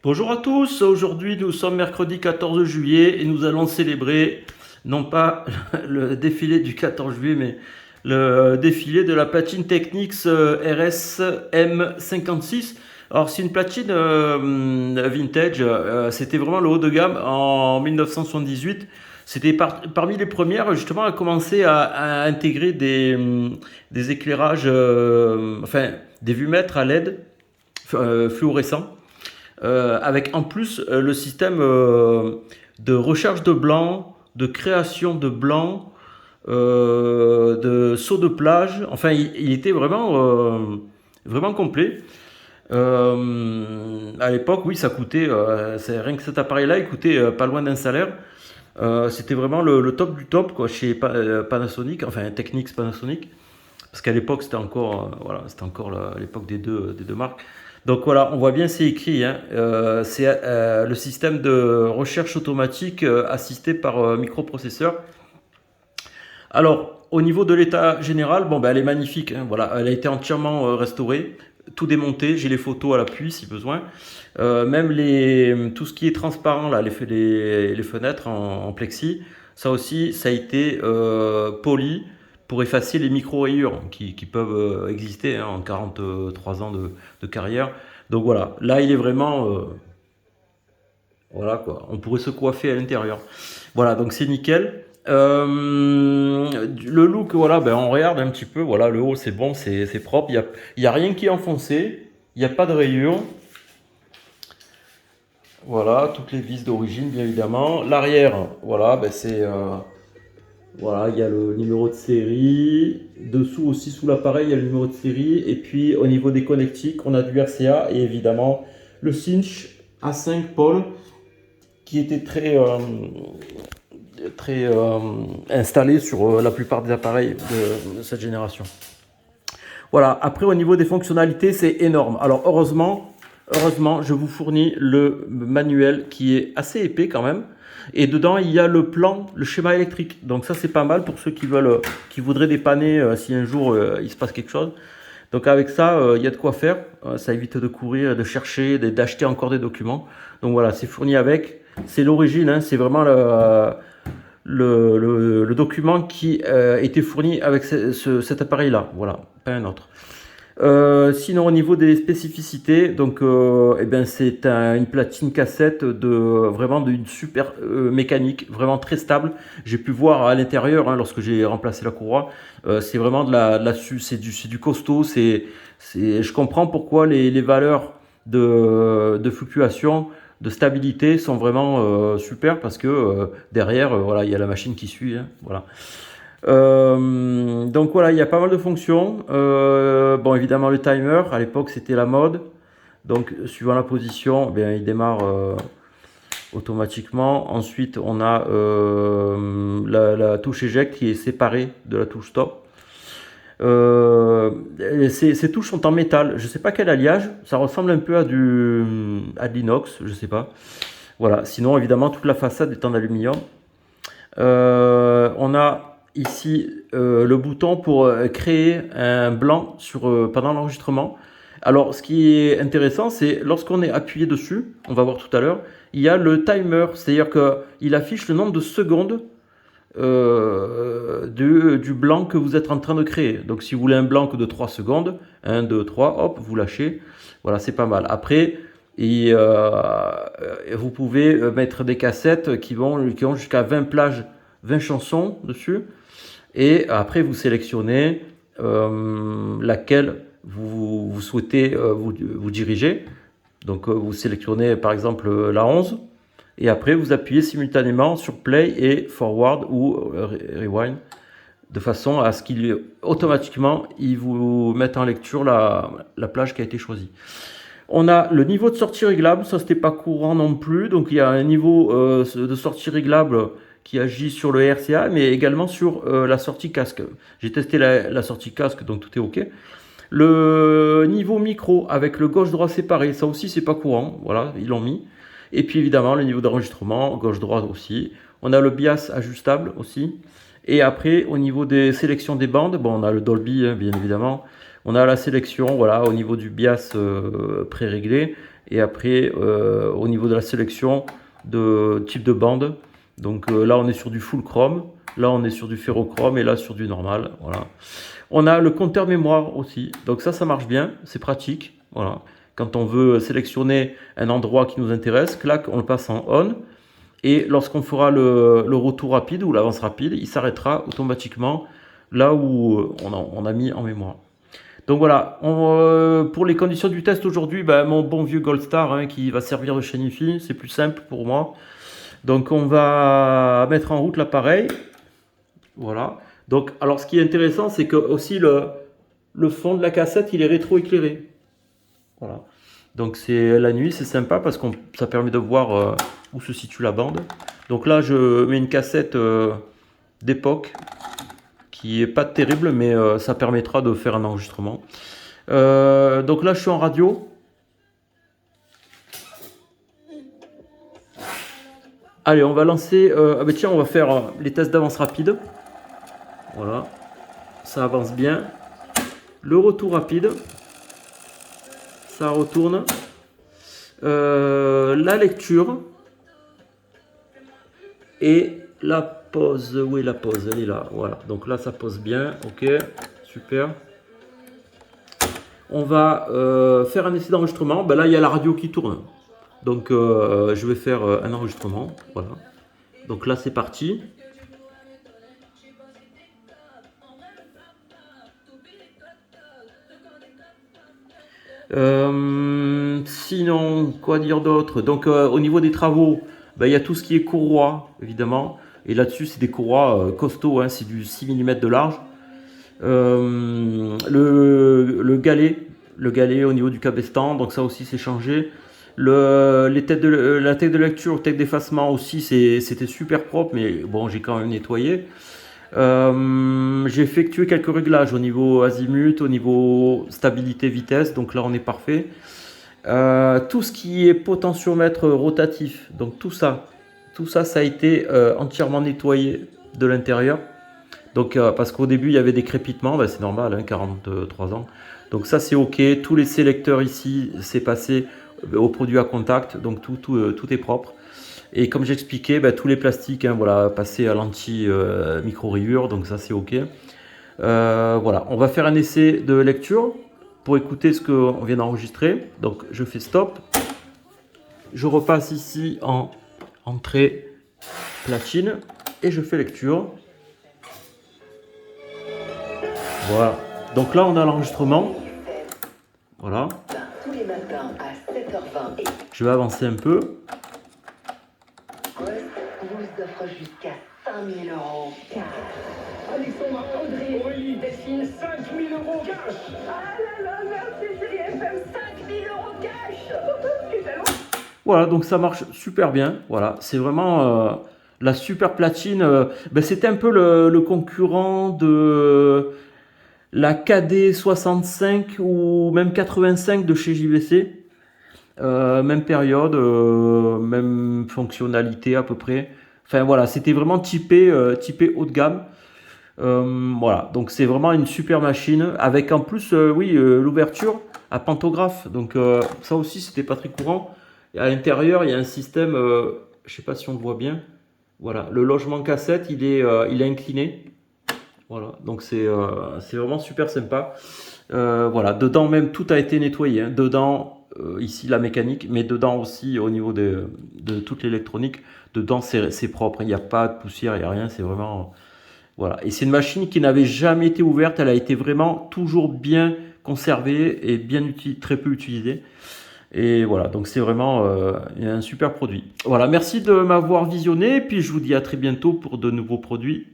Bonjour à tous, aujourd'hui nous sommes mercredi 14 juillet et nous allons célébrer non pas le défilé du 14 juillet mais le défilé de la platine Technics RS M56. Alors c'est une platine vintage, c'était vraiment le haut de gamme en 1978. C'était parmi les premières justement à commencer à intégrer des éclairages, enfin des vues-mètres à LED fluorescents avec en plus le système de recherche de blanc, de création de blanc, de saut de plage. Enfin, il était vraiment complet. À l'époque, oui, ça coûtait, rien que cet appareil-là, il coûtait pas loin d'un salaire. C'était vraiment le top du top quoi, chez Panasonic, enfin Technics Panasonic. Parce qu'à l'époque, c'était encore, voilà, c'était encore l'époque des deux marques. Donc voilà, on voit bien c'est écrit, hein. C'est le système de recherche automatique assisté par microprocesseur. Alors, au niveau de l'état général, bon, ben, elle est magnifique, hein, voilà, elle a été entièrement restaurée, tout démonté, j'ai les photos à l'appui si besoin. Même tout ce qui est transparent, là, les fenêtres en plexi, ça aussi, ça a été poli pour effacer les micro-rayures qui peuvent exister hein, en 43 ans de carrière. Donc voilà, là, il est vraiment... voilà quoi, on pourrait se coiffer à l'intérieur. Voilà, donc c'est nickel. Le look, voilà, ben on regarde un petit peu. Voilà, le haut c'est bon, c'est propre. Il y a rien qui est enfoncé. Il n'y a pas de rayures. Voilà, toutes les vis d'origine, bien évidemment. L'arrière, voilà, ben c'est voilà, il y a le numéro de série. Dessous aussi, sous l'appareil, il y a le numéro de série. Et puis au niveau des connectiques, on a du RCA et évidemment le Cinch A5 Paul qui était très installé sur la plupart des appareils de cette génération. Voilà, après au niveau des fonctionnalités, c'est énorme. Alors heureusement, je vous fournis le manuel qui est assez épais quand même. Et dedans, il y a le plan, le schéma électrique. Donc ça, c'est pas mal pour ceux qui voudraient dépanner si un jour il se passe quelque chose. Donc avec ça, il y a de quoi faire. Ça évite de courir, de chercher, d'acheter encore des documents. Donc voilà, c'est fourni avec. C'est l'origine, hein, c'est vraiment le document qui était fourni avec cet appareil-là. Voilà, pas un autre. Sinon, au niveau des spécificités, donc, eh ben, c'est une platine cassette vraiment d'une super mécanique, vraiment très stable. J'ai pu voir à l'intérieur hein, lorsque j'ai remplacé la courroie. C'est vraiment c'est du costaud. Je comprends pourquoi les valeurs de fluctuation, de stabilité sont vraiment super parce que derrière, voilà, il y a la machine qui suit. Hein, voilà. Donc voilà, il y a pas mal de fonctions. Bon, évidemment, le timer, à l'époque, c'était la mode. Donc, suivant la position, bien, il démarre automatiquement. Ensuite, on a la touche eject qui est séparée de la touche stop. Ces touches sont en métal. Je ne sais pas quel alliage. Ça ressemble un peu à de l'inox, je ne sais pas. Voilà. Sinon, évidemment, toute la façade est en aluminium. On a ici le bouton pour créer un blanc pendant l'enregistrement. Alors, ce qui est intéressant, c'est lorsqu'on est appuyé dessus, on va voir tout à l'heure, il y a le timer, c'est-à-dire qu'il affiche le nombre de secondes du blanc que vous êtes en train de créer. Donc, si vous voulez un blanc de 3 secondes, 1, 2, 3, hop, vous lâchez. Voilà, c'est pas mal. Après, vous pouvez mettre des cassettes qui ont jusqu'à 20 chansons dessus. Et après, vous sélectionnez laquelle vous souhaitez vous diriger. Donc, vous sélectionnez par exemple la 11. Et après, vous appuyez simultanément sur Play et Forward ou Rewind. De façon à ce qu'il automatiquement, il vous mette en lecture la plage qui a été choisie. On a le niveau de sortie réglable, ça c'était pas courant non plus, donc il y a un niveau de sortie réglable qui agit sur le RCA, mais également sur la sortie casque. J'ai testé la sortie casque, donc tout est ok. Le niveau micro avec le gauche-droit séparé, ça aussi c'est pas courant, voilà, ils l'ont mis. Et puis évidemment le niveau d'enregistrement, gauche-droite aussi. On a le bias ajustable aussi. Et après au niveau des sélections des bandes, bon on a le Dolby hein, bien évidemment. On a la sélection, voilà, au niveau du bias pré-réglé. Et après, au niveau de la sélection de type de bande, donc là on est sur du full chrome, là on est sur du ferrochrome et là sur du normal. Voilà. On a le compteur mémoire aussi, donc ça marche bien, c'est pratique. Voilà. Quand on veut sélectionner un endroit qui nous intéresse, clac, on le passe en on. Et lorsqu'on fera le retour rapide ou l'avance rapide, il s'arrêtera automatiquement là où on a mis en mémoire. Donc voilà, pour les conditions du test aujourd'hui, ben, mon bon vieux Gold Star hein, qui va servir de chaîne IFI, c'est plus simple pour moi. Donc on va mettre en route l'appareil. Voilà. Donc, alors ce qui est intéressant, c'est que aussi le fond de la cassette, il est rétroéclairé. Voilà. Donc c'est la nuit, c'est sympa parce que ça permet de voir où se situe la bande. Donc là, je mets une cassette d'époque qui est pas terrible, mais ça permettra de faire un enregistrement. Donc là, je suis en radio. Allez, on va lancer. Ah ben tiens, on va faire les tests d'avance rapide. Voilà, ça avance bien. Le retour rapide, ça retourne. La lecture et la pause. Où est la pause? Elle est là. Voilà. Donc là, ça pose bien. Ok, super. On va faire un essai d'enregistrement. Ben là, il y a la radio qui tourne. Donc, je vais faire un enregistrement. Voilà. Donc là, c'est parti. Sinon, quoi dire d'autre? Donc, au niveau des travaux, ben, il y a tout ce qui est courroie, évidemment. Et là-dessus, c'est des courroies costauds, hein, c'est du 6 mm de large. Le galet au niveau du cabestan, donc ça aussi c'est changé. La tête de lecture, tête d'effacement aussi, c'était super propre, mais bon, j'ai quand même nettoyé. J'ai effectué quelques réglages au niveau azimut, au niveau stabilité vitesse, donc là on est parfait. Tout ce qui est potentiomètre rotatif, donc tout ça a été entièrement nettoyé de l'intérieur. Donc parce qu'au début il y avait des crépitements, ben, c'est normal, hein, 43 ans. Donc ça c'est ok, tous les sélecteurs ici c'est passé au produit à contact, donc tout est propre. Et comme j'expliquais, ben, tous les plastiques, hein, voilà, passés à l'anti micro rayure, donc ça c'est ok. Voilà, on va faire un essai de lecture pour écouter ce qu'on vient d'enregistrer. Donc je fais stop, je repasse ici en entrée platine et je fais lecture. Voilà, donc là on a l'enregistrement. Voilà. Tous les matins à 7h20. Je vais avancer un peu. Quest vous offre jusqu'à 5000 € cash. Alexandra, Audrey, Aurélie, Delphine, 5000 € cash. Ah là là, merci Chérie FM, 5000 € cash. Voilà, donc ça marche super bien. Voilà, c'est vraiment la super platine. Ben, c'était un peu le concurrent de la KD 65 ou même 85 de chez JVC. Même période, même fonctionnalité à peu près. Enfin voilà, c'était vraiment typé haut de gamme. Voilà, donc c'est vraiment une super machine avec en plus, oui, l'ouverture à pantographe. Donc ça aussi, c'était pas très courant. Et à l'intérieur, il y a un système, je sais pas si on le voit bien. Voilà, le logement cassette, il est incliné. Voilà, donc c'est vraiment super sympa. Voilà, dedans même tout a été nettoyé. Hein. Dedans, ici la mécanique, mais dedans aussi au niveau de toute l'électronique. Dedans c'est propre. Il n'y a pas de poussière, il n'y a rien. C'est vraiment voilà. Et c'est une machine qui n'avait jamais été ouverte. Elle a été vraiment toujours bien conservée et bien très peu utilisée. Et voilà, donc c'est vraiment un super produit. Voilà, merci de m'avoir visionné. Et puis je vous dis à très bientôt pour de nouveaux produits.